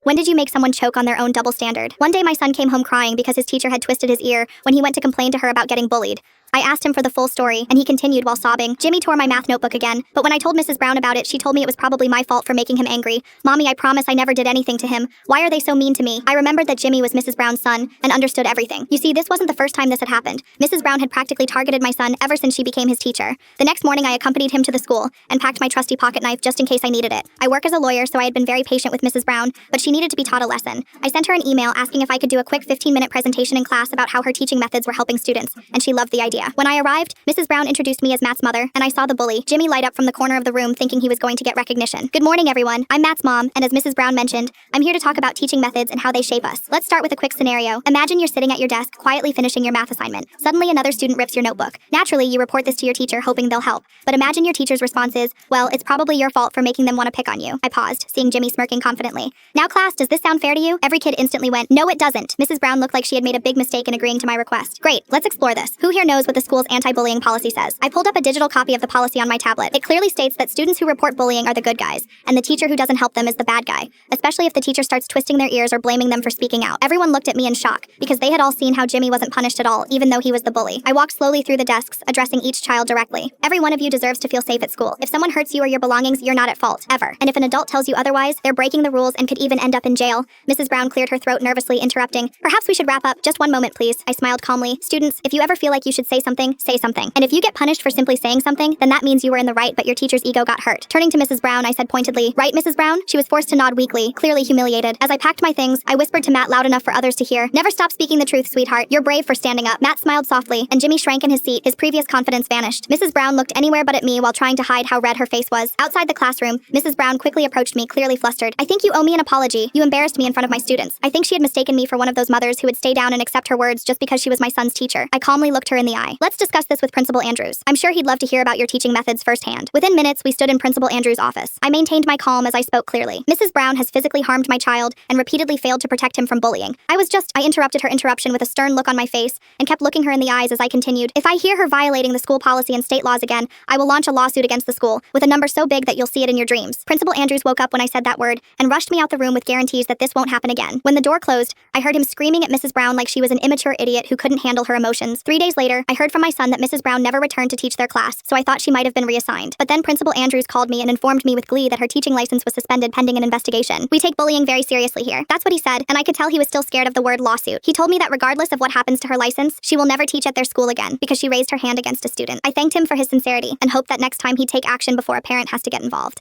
When did you make someone choke on their own double standard? One day my son came home crying because his teacher had twisted his ear when he went to complain to her about getting bullied. I asked him for the full story, and he continued while sobbing. Jimmy tore my math notebook again, but when I told Mrs. Brown about it, she told me it was probably my fault for making him angry. Mommy, I promise I never did anything to him. Why are they so mean to me? I remembered that Jimmy was Mrs. Brown's son and understood everything. You see, this wasn't the first time this had happened. Mrs. Brown had practically targeted my son ever since she became his teacher. The next morning, I accompanied him to the school and packed my trusty pocket knife just in case I needed it. I work as a lawyer, so I had been very patient with Mrs. Brown, but she needed to be taught a lesson. I sent her an email asking if I could do a quick 15-minute presentation in class about how her teaching methods were helping students, and she loved the idea. When I arrived, Mrs. Brown introduced me as Matt's mother, and I saw the bully, Jimmy, light up from the corner of the room thinking he was going to get recognition. Good morning, everyone. I'm Matt's mom, and as Mrs. Brown mentioned, I'm here to talk about teaching methods and how they shape us. Let's start with a quick scenario. Imagine you're sitting at your desk, quietly finishing your math assignment. Suddenly, another student rips your notebook. Naturally, you report this to your teacher, hoping they'll help. But imagine your teacher's response is, well, it's probably your fault for making them want to pick on you. I paused, seeing Jimmy smirking confidently. Now, class, does this sound fair to you? Every kid instantly went, no, it doesn't. Mrs. Brown looked like she had made a big mistake in agreeing to my request. Great, let's explore this. Who here knows what the school's anti-bullying policy says? I pulled up a digital copy of the policy on my tablet. It clearly states that students who report bullying are the good guys, and the teacher who doesn't help them is the bad guy, especially if the teacher starts twisting their ears or blaming them for speaking out. Everyone looked at me in shock, because they had all seen how Jimmy wasn't punished at all, even though he was the bully. I walked slowly through the desks, addressing each child directly. Every one of you deserves to feel safe at school. If someone hurts you or your belongings, you're not at fault, ever. And if an adult tells you otherwise, they're breaking the rules and could even end up in jail. Mrs. Brown cleared her throat nervously, interrupting. Perhaps we should wrap up. Just one moment, please. I smiled calmly. Students, if you ever feel like you should say something, say something. And if you get punished for simply saying something, then that means you were in the right, but your teacher's ego got hurt. Turning to Mrs. Brown, I said pointedly, right, Mrs. Brown? She was forced to nod weakly, clearly humiliated. As I packed my things, I whispered to Matt loud enough for others to hear, never stop speaking the truth, sweetheart. You're brave for standing up. Matt smiled softly, and Jimmy shrank in his seat. His previous confidence vanished. Mrs. Brown looked anywhere but at me while trying to hide how red her face was. Outside the classroom, Mrs. Brown quickly approached me, clearly flustered. I think you owe me an apology. You embarrassed me in front of my students. I think she had mistaken me for one of those mothers who would stay down and accept her words just because she was my son's teacher. I calmly looked her in the eye. Let's discuss this with Principal Andrews. I'm sure he'd love to hear about your teaching methods firsthand. Within minutes, we stood in Principal Andrews' office. I maintained my calm as I spoke clearly. Mrs. Brown has physically harmed my child and repeatedly failed to protect him from bullying. I interrupted her interruption with a stern look on my face and kept looking her in the eyes as I continued. If I hear her violating the school policy and state laws again, I will launch a lawsuit against the school with a number so big that you'll see it in your dreams. Principal Andrews woke up when I said that word and rushed me out the room with guarantees that this won't happen again. When the door closed, I heard him screaming at Mrs. Brown like she was an immature idiot who couldn't handle her emotions. 3 days later, I heard from my son that Mrs. Brown never returned to teach their class, so I thought she might have been reassigned. But then Principal Andrews called me and informed me with glee that her teaching license was suspended pending an investigation. We take bullying very seriously here. That's what he said, and I could tell he was still scared of the word lawsuit. He told me that regardless of what happens to her license, she will never teach at their school again because she raised her hand against a student. I thanked him for his sincerity and hoped that next time he'd take action before a parent has to get involved.